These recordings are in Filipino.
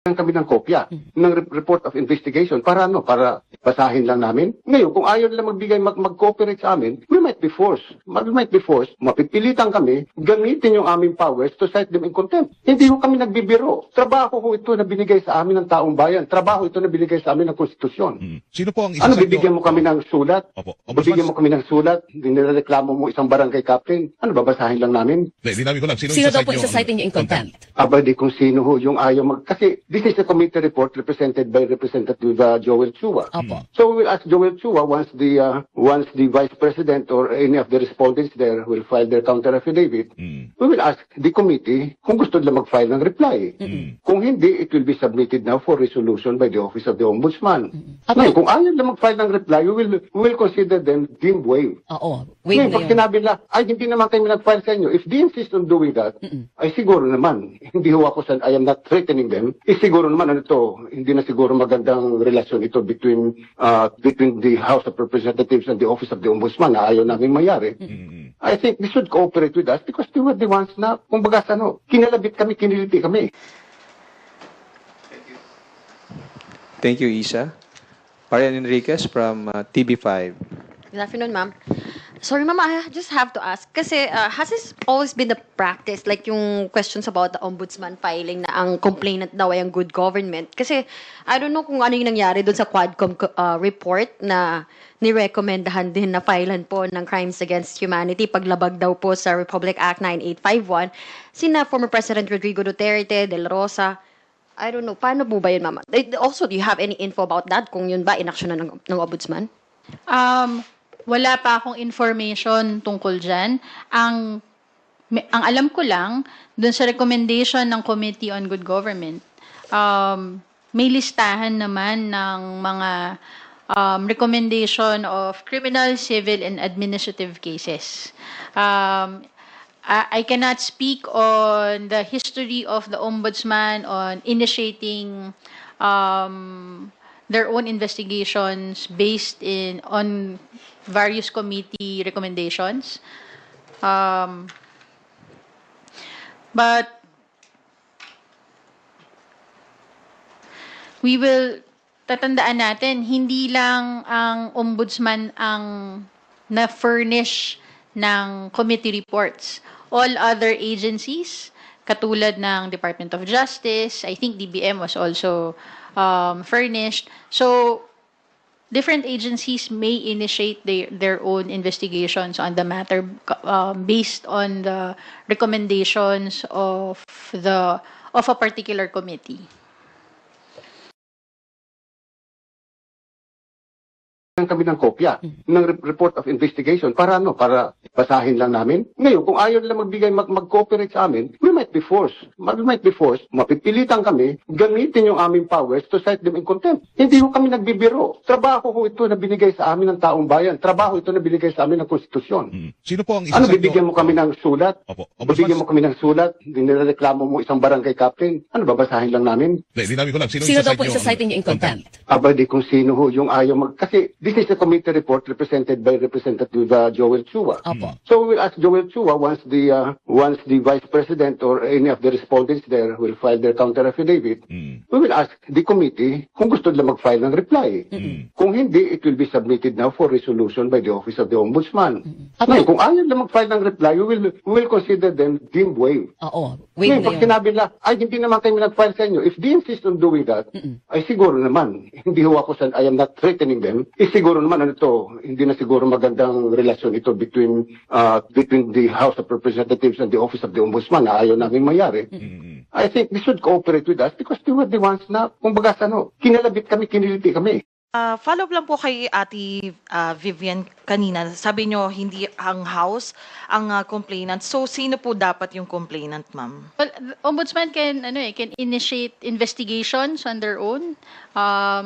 kami ng kopya ng report of investigation para para basahin lang namin. Ngayon, kung ayaw nila magbigay, mag-cooperate sa amin, we might be forced. Mapipilitan kami gamitin yung aming powers to cite them in contempt. Hindi ho kami nagbibiro. Trabaho ho ito na binigay sa amin ng taong bayan. Trabaho ito na binigay sa amin ng konstitusyon. Sino po ang isa Ano, sa inyo? bibigyan mo kami ng sulat? Opo. Bibigyan mo kami ng sulat? Nireklamo mo isang barangay captain? Ano, babasahin lang namin? Linawin ko lang. Sino daw po isa-cite niyo in contempt? Aba, di kung sino ho yung ayaw kasi this is a committee report represented by Representative Joel Chua. Opo. So we will ask Joel Chua once the Vice President or any of the respondents there will file their counter affidavit, we will ask the committee kung gusto nila mag-file ng reply. Kung hindi, it will be submitted now for resolution by the Office of the Ombudsman. Ngayon, kung ayaw nila mag-file ng reply, we will consider them deemed waived. Oo. Waive Ngayon, na pag yun. sinabi nila, ay hindi naman kayo nag-file sa inyo, if they insist on doing that, ay siguro naman, hindi ho ako I am not threatening them, siguro naman ano to, hindi na siguro magandang relasyon ito between the House of Representatives and the Office of the Ombudsman na ayaw namin mayari. I think they should cooperate with us because they were the ones na, kumbaga kinalabit kami, kiniliti kami. Thank you, Isa. Marian Enriquez from TB5. Good afternoon, ma'am. Sorry, ma'am, I just have to ask. Kasi has this always been the practice, like yung questions about the ombudsman filing na ang complainant daw ay ang good government? Kasi I don't know kung ano yung nangyari doon sa Quadcom report na nirekomendahan din na filean po ng crimes against humanity paglabag daw po sa Republic Act 9851. Sina former President Rodrigo Duterte, Del Rosa. I don't know. Paano po ba yun, ma'am? Also, do you have any info about that? Kung yun ba, inaksyon na ng ombudsman? Wala pa akong information tungkol dyan. Ang alam ko lang, dun sa recommendation ng Committee on Good Government, may listahan naman ng mga recommendation of criminal, civil, and administrative cases. I cannot speak on the history of the Ombudsman on initiating their own investigations based on various committee recommendations. But we will tatandaan natin, hindi lang ang ombudsman ang na-furnish ng committee reports. All other agencies, katulad ng Department of Justice, I think DBM was also furnished. So, different agencies may initiate their own investigations on the matter based on the recommendations of a particular committee. Kami ng kopya ng report of investigation para basahin lang namin. Ngayon, kung ayaw nila magbigay, mag-cooperate sa amin, we might be forced. Mapipilitan kami gamitin yung aming powers to cite them in contempt. Hindi ho kami nagbibiro. Trabaho ho ito na binigay sa amin ng taong bayan. Trabaho ito na binigay sa amin ng konstitusyon. Sino po ang isa Ano, sa inyo? bibigyan mo kami ng sulat? Opo. Bibigyan mo kami ng sulat? Nireklamo mo isang barangay captain? Ano, babasahin lang namin? Linawin ko lang. Sino daw po isa-cite niyo in contempt? Aba, di kung sino ho yung ayaw kasi this is a committee report represented by Representative Joel Chua. Opo. So we will ask Joel Chua once the Vice President or any of the respondents there will file their counter affidavit, we will ask the committee kung gusto nila mag-file ng reply. Kung hindi, it will be submitted now for resolution by the Office of the Ombudsman. Ngayon, kung ayaw nila mag-file ng reply, we will consider them deemed waived. Oo. Waive Ngayon, na pag yun. sinabi nila, ay hindi naman kayo nag-file sa inyo, if they insist on doing that, ay siguro naman, hindi ho ako I am not threatening them, siguro naman ano to, hindi na siguro magandang relasyon ito between the House of Representatives and the Office of the Ombudsman na ayaw namin mayari. I think they should cooperate with us because they were the ones na, kumbaga kinalabit kami, kiniliti kami. Follow up lang po kay Ate Vivian kanina. Sabi nyo, hindi ang House ang complainant. So, sino po dapat yung complainant, ma'am? Well, the ombudsman can initiate investigations on their own.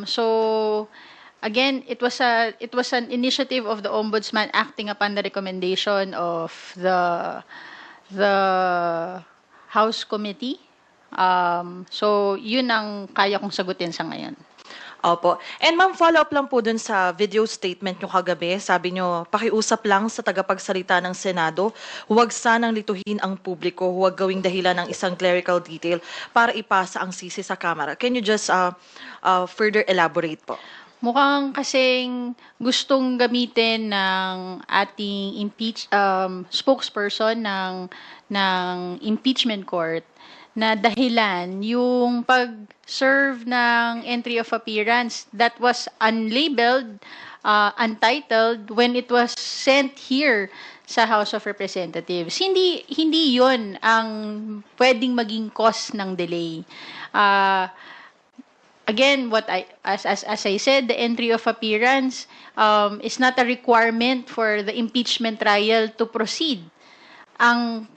So again, it was an initiative of the ombudsman acting upon the recommendation of the House committee. So yun ang kaya kong sagutin sa ngayon. Opo. And ma'am, follow-up lang po dun sa video statement nyo kagabi. Sabi nyo, pakiusap lang sa tagapagsalita ng Senado, huwag sanang lituhin ang publiko, huwag gawing dahilan ng isang clerical detail para ipasa ang sisi sa Kamara. Can you just further elaborate po? Mukhang kasing gustong gamitin ng ating spokesperson ng impeachment court na dahilan yung pag-serve ng entry of appearance that was unlabeled, untitled when it was sent here sa House of Representatives. Hindi 'yon ang pwedeng maging cause ng delay. Again, as I said, the entry of appearance is not a requirement for the impeachment trial to proceed. Ang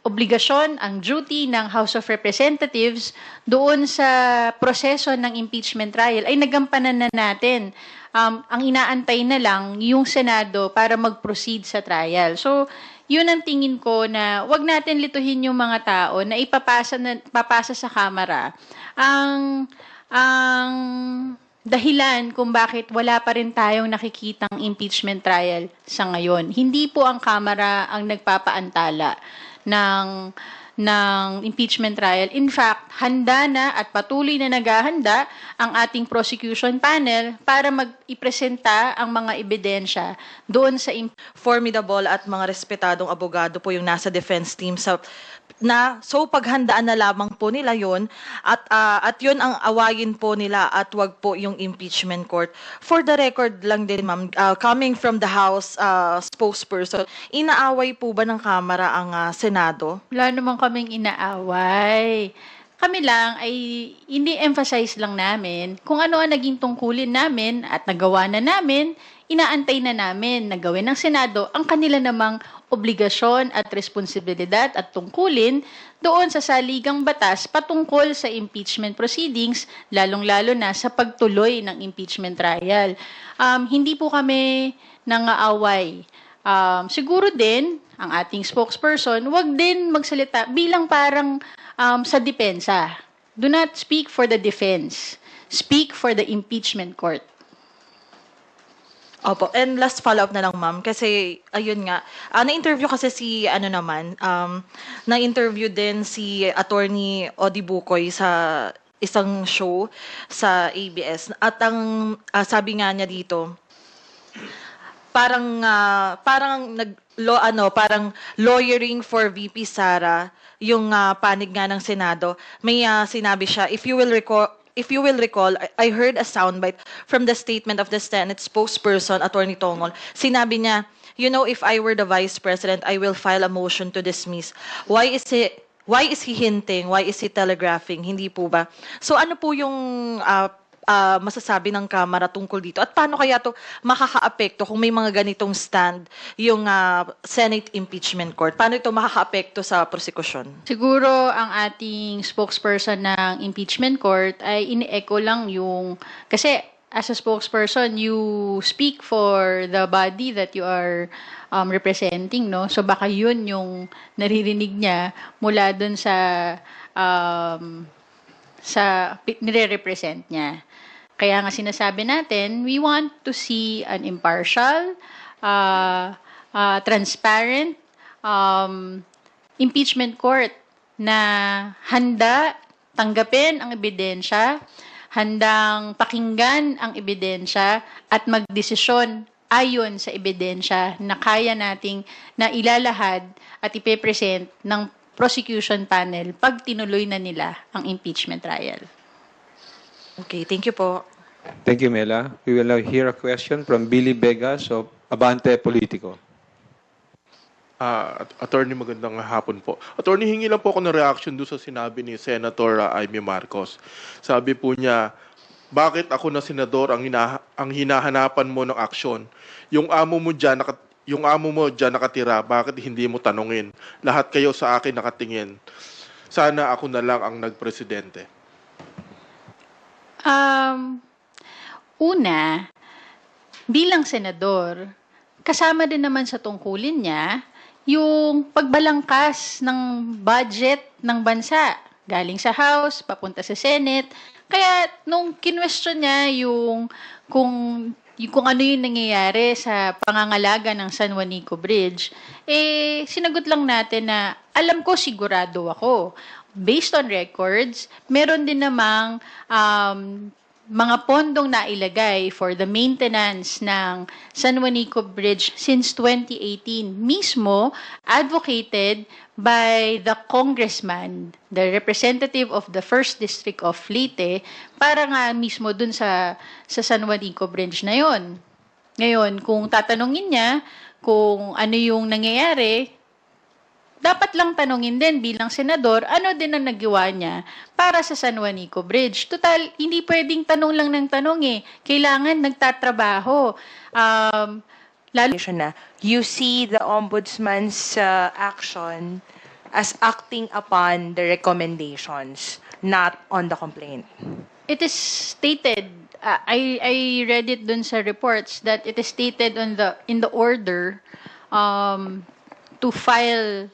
obligasyon, ang duty ng House of Representatives doon sa proseso ng impeachment trial ay nagampanan na natin. Ang inaantay na lang yung Senado para mag-proceed sa trial. So, yun ang tingin ko na wag natin lituhin yung mga tao na papasa sa Kamara. Ang dahilan kung bakit wala pa rin tayong nakikitang impeachment trial sa ngayon. Hindi po ang Kamara ang nagpapaantala ng impeachment trial. In fact, handa na at patuloy na naghahanda ang ating prosecution panel para mag-ipresenta ang mga ebidensya doon sa Formidable at mga respetadong abogado po yung nasa defense team so paghandaan na lamang po nila yon at yun ang awayin po nila at wag po yung impeachment court. For the record lang din ma'am, coming from the House spokesperson, inaaway po ba ng Kamara ang Senado? Wala naman kaming inaaway. Kami lang ay ini-emphasize lang namin kung ano ang naging tungkulin namin at nagawa na namin, inaantay na namin na gawin ng Senado ang kanila namang obligasyon at responsibilidad at tungkulin doon sa saligang batas patungkol sa impeachment proceedings, lalong-lalo na sa pagtuloy ng impeachment trial. Hindi po kami nangaaway. Siguro din, ang ating spokesperson, wag din magsalita bilang parang sa depensa. Do not speak for the defense. Speak for the impeachment court. Opo, and last follow-up na lang ma'am, kasi ayun nga, na-interview kasi na-interview din si Attorney Odi Bukoy sa isang show sa ABS at ang sabi nga niya dito, parang lawyering for VP Sara yung panig nga ng Senado. May sinabi siya, if you will recall, I heard a soundbite from the statement of the Senate spokesperson, Attorney Tongol. Sinabi niya, you know, if I were the Vice President, I will file a motion to dismiss. Why is he hinting? Why is he telegraphing? Hindi po ba? So ano po yung masasabi ng Kamara tungkol dito? At paano kaya to makakaapekto kung may mga ganitong stand yung Senate Impeachment Court? Paano ito makakaapekto sa prosekusyon? Siguro ang ating spokesperson ng impeachment court ay ini-echo lang yung, kasi as a spokesperson, you speak for the body that you are representing, no? So baka yun yung naririnig niya mula dun sa nire-represent niya. Kaya nga sinasabi natin, we want to see an impartial, transparent impeachment court na handa tanggapin ang ebidensya, handang pakinggan ang ebidensya at magdesisyon ayon sa ebidensya na kaya nating na ilalahad at ipepresent ng prosecution panel pag tinuloy na nila ang impeachment trial. Okay, thank you po. Thank you, Mela. We will now hear a question from Billy Vegas of Abante Politico. Attorney, magandang hapon po. Attorney, hingi lang po ako ng reaction doon sa sinabi ni Senator Amy Marcos. Sabi po niya, bakit ako na senador ang hinahanapan mo ng aksyon? Yung amo mo dyan nakatira, bakit hindi mo tanungin? Lahat kayo sa akin nakatingin. Sana ako na lang ang nagpresidente. Una, bilang senador, kasama din naman sa tungkulin niya yung pagbalangkas ng budget ng bansa. galing sa House, papunta sa Senate. Kaya nung kinwestiyon niya kung ano yung nangyayari sa pangangalaga ng San Juanico Bridge, sinagot lang natin na alam ko, sigurado ako. Based on records, meron din namang mga pondong nailagay for the maintenance ng San Juanico Bridge since 2018, mismo advocated by the congressman, the representative of the 1st District of Leyte, para nga mismo dun sa San Juanico Bridge na yon. Ngayon, kung tatanungin niya kung ano yung nangyayari, dapat lang tanungin din bilang senador, ano din ang nagawa niya para sa San Juanico Bridge. Total, hindi pwedeng tanong lang ng tanong eh. Kailangan nagtatrabaho. Lalo na you see the ombudsman's action as acting upon the recommendations, not on the complaint. it is stated, I read it dun sa reports that it is stated in the order to file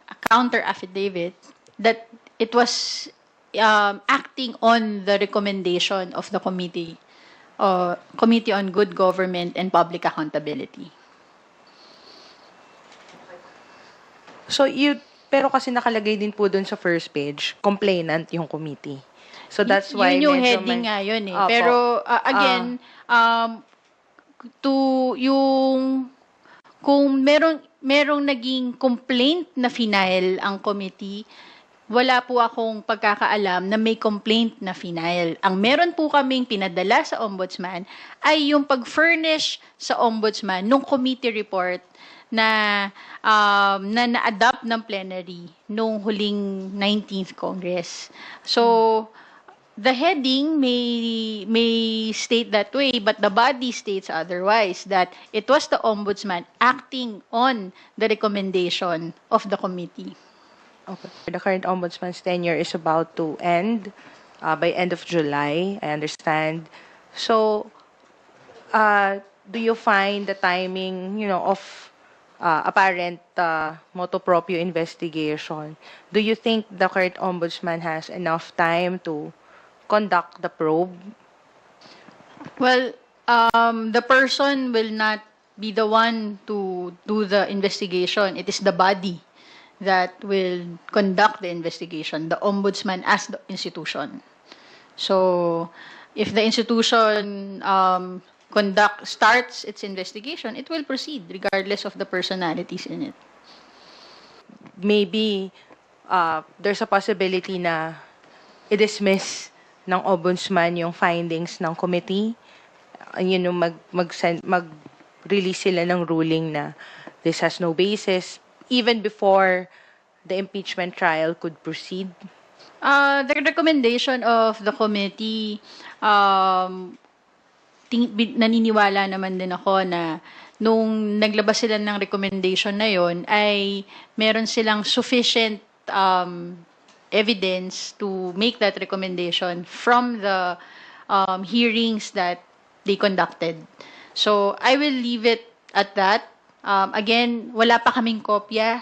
a counter affidavit that it was acting on the recommendation of the Committee on Good Government and Public Accountability. So, pero kasi nakalagay din po dun sa first page, complainant yung committee. So, that's why yun yung medyo heading nga yun eh. Opo. Pero again, kung merong naging complaint na final ang committee, wala po akong pagkakaalam na may complaint na final. Ang meron po kaming pinadala sa ombudsman ay yung pag-furnish sa ombudsman nung committee report na na-adopt ng plenary nung huling 19th Congress. So, the heading may state that way, but the body states otherwise, that it was the ombudsman acting on the recommendation of the committee. Okay. The current ombudsman's tenure is about to end by end of July, I understand. So, do you find the timing, of apparent motu proprio investigation? Do you think the current ombudsman has enough time to conduct the probe? Well, the person will not be the one to do the investigation. It is the body that will conduct the investigation, the ombudsman as the institution. So, if the institution starts its investigation, it will proceed regardless of the personalities in it. Maybe there's a possibility na i-dismiss ng ombudsman yung findings ng committee. Mag-release sila ng ruling na this has no basis even before the impeachment trial could proceed. The recommendation of the committee, naniniwala naman din ako na nung naglabas sila ng recommendation na yon ay meron silang sufficient evidence to make that recommendation from the hearings that they conducted. So I will leave it at that. Again, wala pa kaming kopya